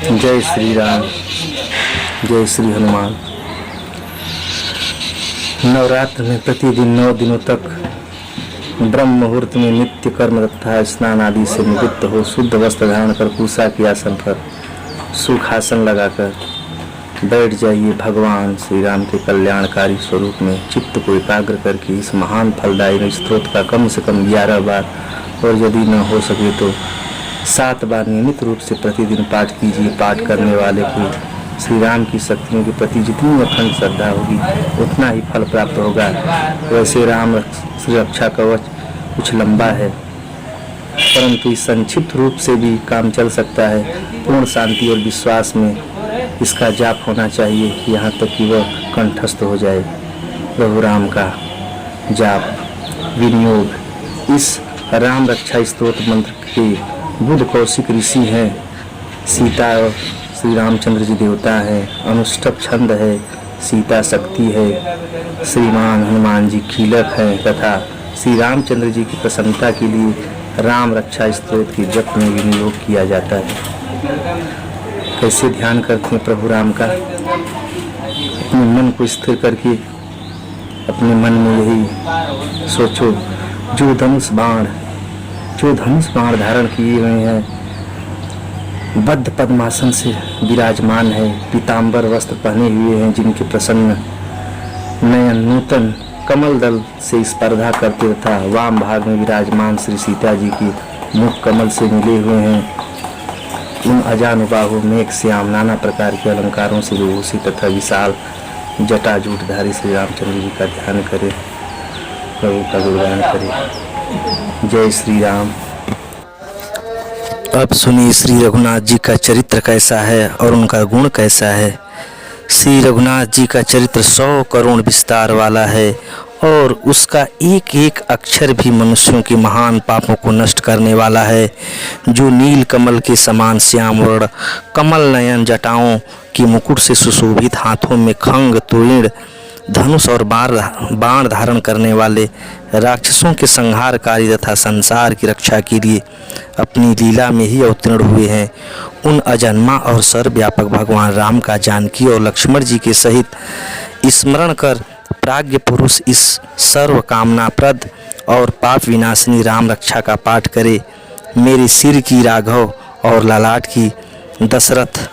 जय श्री राम, जय श्री हनुमान। नवरात्र में प्रतिदिन 9 दिनों तक ब्रह्म मुहूर्त में नित्य कर्म तथा स्नान आदि से निवृत्त हो शुद्ध वस्त्र धारण कर पूषा के आसन पर सुखासन लगाकर बैठ जाइए। भगवान श्री राम के कल्याणकारी स्वरूप में चित्त को एकाग्र करके इस महान फलदायी स्त्रोत का कम से कम 11 बार और यदि न हो सके तो 7 बार नियमित रूप से प्रतिदिन पाठ कीजिए। पाठ करने वाले को श्री राम की शक्तियों के प्रति जितनी अखंड श्रद्धा होगी उतना ही फल प्राप्त होगा। वैसे राम रक्षा कवच कुछ लंबा है, परंतु इस संक्षिप्त रूप से भी काम चल सकता है। पूर्ण शांति और विश्वास में इसका जाप होना चाहिए, यहाँ तक कि वह कंठस्थ हो जाए। प्रभु राम का जाप विनियोग। इस राम रक्षा स्तोत्र मंत्र के बुध कौशिक ऋषि हैं, सीता और श्री रामचंद्र जी देवता हैं, अनुष्टक छंद है, सीता शक्ति है, श्रीमान हनुमान जी कीलक हैं तथा श्री रामचंद्र जी की प्रसन्नता के लिए राम रक्षा स्तोत्र के जप में विनियोग किया जाता है। कैसे ध्यान करते हैं प्रभु राम का? अपने मन को स्थिर करके अपने मन में यही सोचो, जो धनुष बाण धारण किए हुए हैं, बद्ध पद्मासन से विराजमान है, पीतांबर वस्त्र पहने हुए हैं, जिनके प्रसन्न नयन नूतन कमल दल से स्पर्धा करते तथा वाम भाग में विराजमान श्री सीता जी की मुख कमल से मिले हुए हैं। उन अजानुबाहु मेघ श्याम नाना प्रकार के अलंकारों से विभूषित तथा विशाल जटाजूटधारी श्री रामचंद्र जी का ध्यान करें, प्रभु का गुणगान करें। जय श्री राम। अब सुनिए श्री रघुनाथ जी का चरित्र कैसा है और उनका गुण कैसा है। श्री रघुनाथ जी का चरित्र 100 करोड़ विस्तार वाला है और उसका एक एक अक्षर भी मनुष्यों के महान पापों को नष्ट करने वाला है। जो नील कमल के समान श्याम वर्ण, कमल नयन जटाओं की मुकुट से सुशोभित, हाथों में खंग तुरीण धनुष और बाण धारण करने वाले, राक्षसों के संहारकारी तथा संसार की रक्षा के लिए अपनी लीला में ही अवतीर्ण हुए हैं। उन अजन्मा और सर्वव्यापक भगवान राम का जानकी और लक्ष्मण जी के सहित स्मरण कर प्राज्ञ पुरुष इस सर्व कामनाप्रद और पाप विनाशिनी राम रक्षा का पाठ करे। मेरे सिर की राघव और ललाट की दशरथ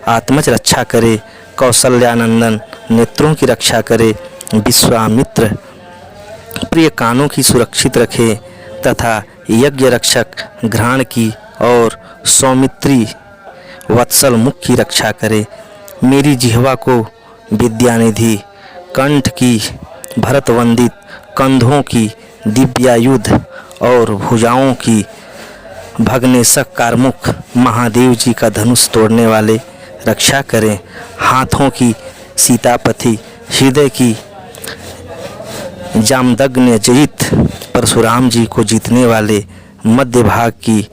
आत्मज रक्षा करे, कौशल्यानंदन नेत्रों की रक्षा करे, विश्वामित्र प्रिय कानों की सुरक्षित रखे तथा यज्ञ रक्षक घ्राण की और सौमित्री वत्सल मुख की रक्षा करे। मेरी जिह्वा को विद्यानिधि, कंठ की भरत वंदित, कंधों की दिव्यायुध और भुजाओं की भग्नेशक कारमुख महादेव जी का धनुष तोड़ने वाले रक्षा करें। हाथों की सीतापति, हृदय की जामदग्न जयित परशुराम जी को जीतने वाले, मध्य भाग की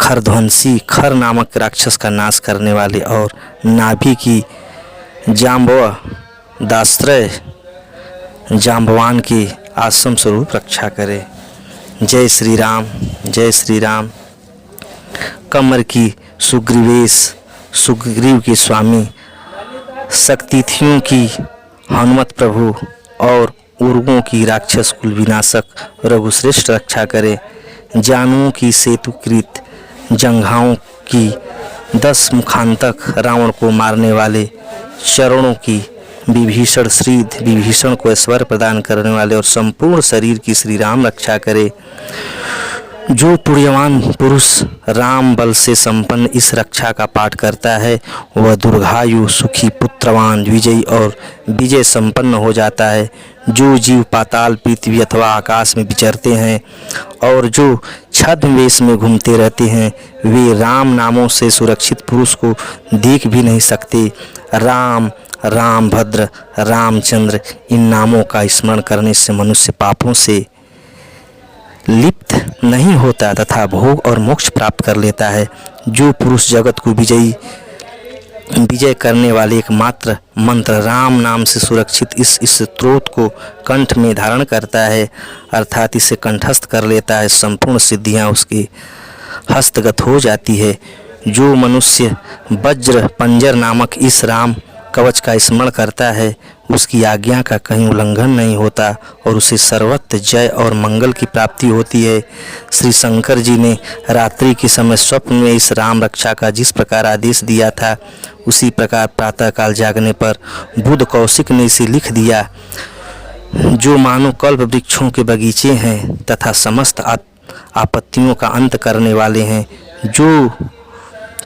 खरध्वंसी खर नामक राक्षस का नाश करने वाले और नाभि की जाम्बव दास्त्रय जाम्बवान की आश्रम स्वरूप रक्षा करे। जय श्री राम, जय श्री राम। कमर की सुग्रीवेश, सुग्रीव के स्वामी, शक्तिथियों की हनुमत प्रभु और उर्गों की राक्षस कुल विनाशक रघुश्रेष्ठ रक्षा करे। जानुओं की सेतुकृत, जंघाओं की 10 मुखांतक रावण को मारने वाले, चरणों की विभीषण श्रीध, विभीषण को ऐश्वर्य प्रदान करने वाले और संपूर्ण शरीर की श्री राम रक्षा करे। जो पुण्यवान पुरुष राम बल से संपन्न इस रक्षा का पाठ करता है वह दीर्घायु, सुखी, पुत्रवान, विजयी और विजय संपन्न हो जाता है। जो जीव पाताल, पृथ्वी अथवा आकाश में विचरते हैं और जो छद्म वेश में घूमते रहते हैं वे राम नामों से सुरक्षित पुरुष को देख भी नहीं सकते। राम, रामभद्र, रामचंद्र इन नामों का स्मरण करने से मनुष्य पापों से लिप्त नहीं होता तथा भोग और मोक्ष प्राप्त कर लेता है। जो पुरुष जगत को विजय करने वाले एकमात्र मंत्र राम नाम से सुरक्षित इस स्तोत्र को कंठ में धारण करता है अर्थात इसे कंठस्थ कर लेता है, संपूर्ण सिद्धियां उसके हस्तगत हो जाती है। जो मनुष्य वज्र पंजर नामक इस राम कवच का स्मरण करता है उसकी आज्ञा का कहीं उल्लंघन नहीं होता और उसे सर्वत्र जय और मंगल की प्राप्ति होती है। श्री शंकर जी ने रात्रि के समय स्वप्न में इस राम रक्षा का जिस प्रकार आदेश दिया था उसी प्रकार प्रातःकाल जागने पर बुध कौशिक ने इसे लिख दिया, जो मानो कल्प वृक्षों के बगीचे हैं तथा समस्त आपत्तियों का अंत करने वाले हैं, जो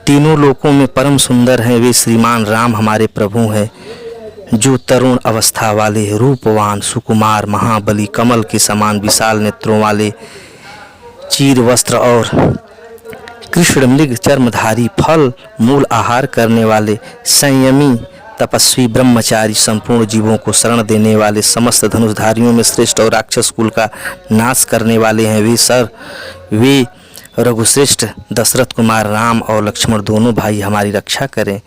तीनों लोकों में परम सुंदर हैं, वे श्रीमान राम हमारे प्रभु हैं, जो तरुण अवस्था वाले, रूपवान, सुकुमार, महाबली, कमल के समान विशाल नेत्रों वाले, चीर वस्त्र और कृष्ण मृग चर्मधारी, फल मूल आहार करने वाले, संयमी, तपस्वी, ब्रह्मचारी, संपूर्ण जीवों को शरण देने वाले, समस्त धनुषधारियों में श्रेष्ठ और राक्षस कुल का नाश करने वाले हैं। वे रघुश्रेष्ठ दशरथ कुमार राम और लक्ष्मण दोनों भाई हमारी रक्षा करें,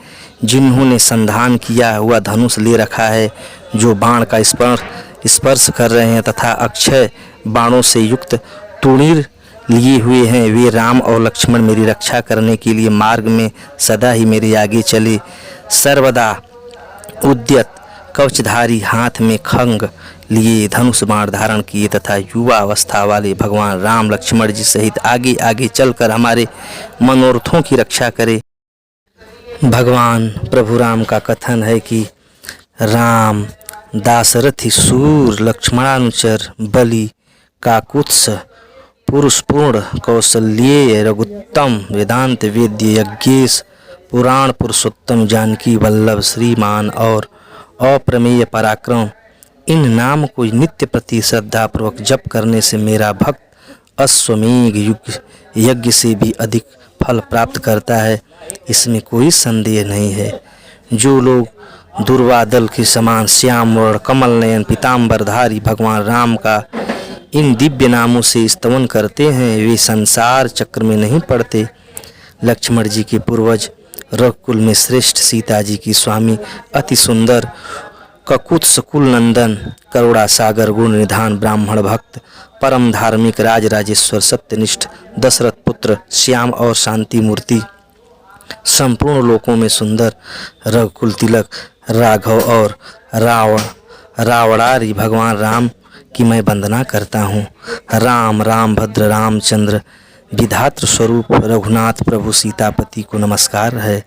जिन्होंने संधान किया हुआ धनुष ले रखा है, जो बाण का स्पर्श कर रहे हैं तथा अक्षय बाणों से युक्त तूणीर लिए हुए हैं, वे राम और लक्ष्मण मेरी रक्षा करने के लिए मार्ग में सदा ही मेरे आगे चले। सर्वदा उद्यत कवचधारी, हाथ में खंग लिए धनुष बाण धारण किए तथा युवा अवस्था वाले भगवान राम लक्ष्मण जी सहित आगे आगे चलकर हमारे मनोरथों की रक्षा करे। भगवान प्रभु राम का कथन है कि राम दाशरथि सूर, लक्ष्मणानुचर, बलि, काकुत्स, पुरुषपूर्ण, कौशल्येय, रघुत्तम, वेदांत वेद्य, यज्ञेश, पुराण पुरुषोत्तम, जानकी वल्लभ, श्रीमान और अप्रमेय पराक्रम, इन नाम को नित्य प्रति श्रद्धा पूर्वक जप करने से मेरा भक्त अश्वमेघ यज्ञ से भी अधिक फल प्राप्त करता है, इसमें कोई संदेह नहीं है। जो लोग दुर्वादल के समान श्याम वर्ण, कमल नयन, पीताम्बरधारी भगवान राम का इन दिव्य नामों से स्तवन करते हैं, वे संसार चक्र में नहीं पड़ते। लक्ष्मण जी के पूर्वज रघुकुल में श्रेष्ठ, सीता जी की स्वामी, अति सुंदर, ककुत्स कुल नंदन, करुणा सागर, गुण निधान, ब्राह्मण भक्त, परम धार्मिक, राज राजेश्वर, सत्यनिष्ठ, दशरथ पुत्र, श्याम और शांति मूर्ति, संपूर्ण लोकों में सुंदर, रघुकुल तिलक, राघव और रावणारी भगवान राम की मैं वंदना करता हूँ। राम राम भद्र रामचंद्र विधात्र स्वरूप रघुनाथ प्रभु सीतापति को नमस्कार है।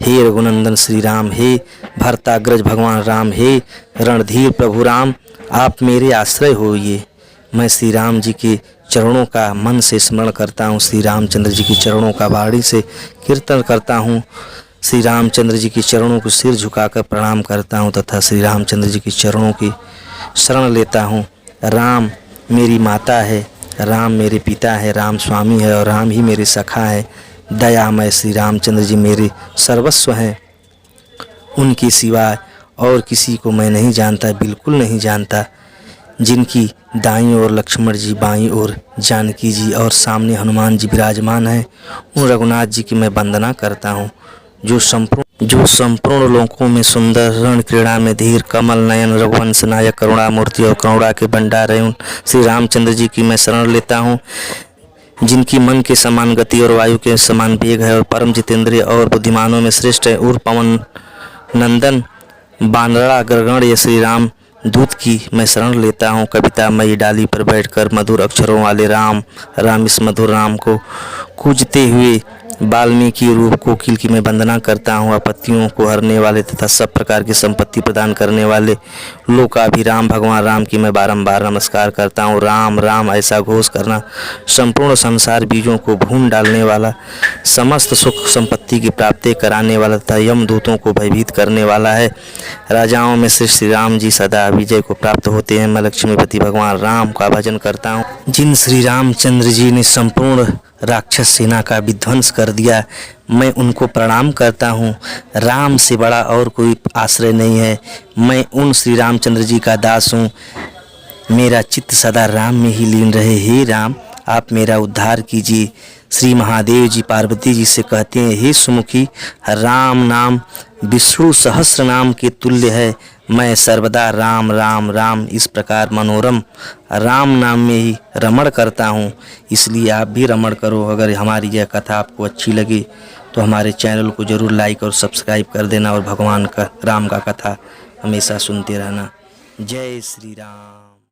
हे रघुनंदन श्री राम, हे भरताग्रज भगवान राम, हे रणधीर प्रभु राम, आप मेरे आश्रय होइए। मैं श्री राम जी के चरणों का मन से स्मरण करता हूँ, श्री रामचंद्र जी के चरणों का वाणी से कीर्तन करता हूँ, श्री रामचंद्र जी के चरणों को सिर झुकाकर प्रणाम करता हूँ तथा श्री रामचंद्र जी के चरणों की शरण लेता हूँ। राम मेरी माता है, राम मेरे पिता है, राम स्वामी है और राम ही मेरे सखा है। दयामय श्री रामचंद्र जी मेरे सर्वस्व हैं, उनके सिवाय और किसी को मैं नहीं जानता, बिल्कुल नहीं जानता। जिनकी दाईं ओर लक्ष्मण जी, बाईं ओर जानकी जी और सामने हनुमान जी विराजमान हैं, उन रघुनाथ जी की मैं वंदना करता हूँ, जो संपूर्ण लोकों में सुंदर, रण क्रीड़ा में धीर, कमल नयन, रघुवंश नायक, करुणा मूर्ति और करुणा के भंडार है, उन श्री रामचंद्र जी की मैं शरण लेता हूँ। जिनकी मन के समान गति और वायु के समान वेग है और परम जितेंद्रिय और बुद्धिमानों में श्रेष्ठ है, उर पवन नंदन बानरा गरगण ये श्री राम दूत की मैं शरण लेता हूँ। कविता मई डाली पर बैठकर मधुर अक्षरों वाले राम इस मधुर राम को कूजते हुए वाल्मीकि रूप कोकिल की मैं वंदना करता हूँ। आपत्तियों को हरने वाले तथा सब प्रकार की संपत्ति प्रदान करने वाले लोकाभिराम भगवान राम की मैं बारंबार नमस्कार करता हूँ। राम राम ऐसा घोष करना संपूर्ण संसार बीजों को भून डालने वाला, समस्त सुख संपत्ति की प्राप्ति कराने वाला तथा यमदूतों को भयभीत करने वाला है। राजाओं में श्री राम जी सदा विजय को प्राप्त होते हैं। मैं लक्ष्मीपति भगवान राम का भजन करता हूँ। जिन श्री रामचंद्र जी ने संपूर्ण राक्षस सेना का विध्वंस कर दिया, मैं उनको प्रणाम करता हूँ। राम से बड़ा और कोई आश्रय नहीं है। मैं उन श्री रामचंद्र जी का दास हूँ। मेरा चित्त सदा राम में ही लीन रहे। हे राम, आप मेरा उद्धार कीजिए। श्री महादेव जी पार्वती जी से कहते हैं, हे सुमुखी, राम नाम विष्णु सहस्र नाम के तुल्य है। मैं सर्वदा राम राम राम इस प्रकार मनोरम राम नाम में ही रमण करता हूँ। इसलिए आप भी रमण करो। अगर हमारी यह कथा आपको अच्छी लगे तो हमारे चैनल को ज़रूर लाइक और सब्सक्राइब कर देना और भगवान का राम का कथा हमेशा सुनते रहना। जय श्री राम।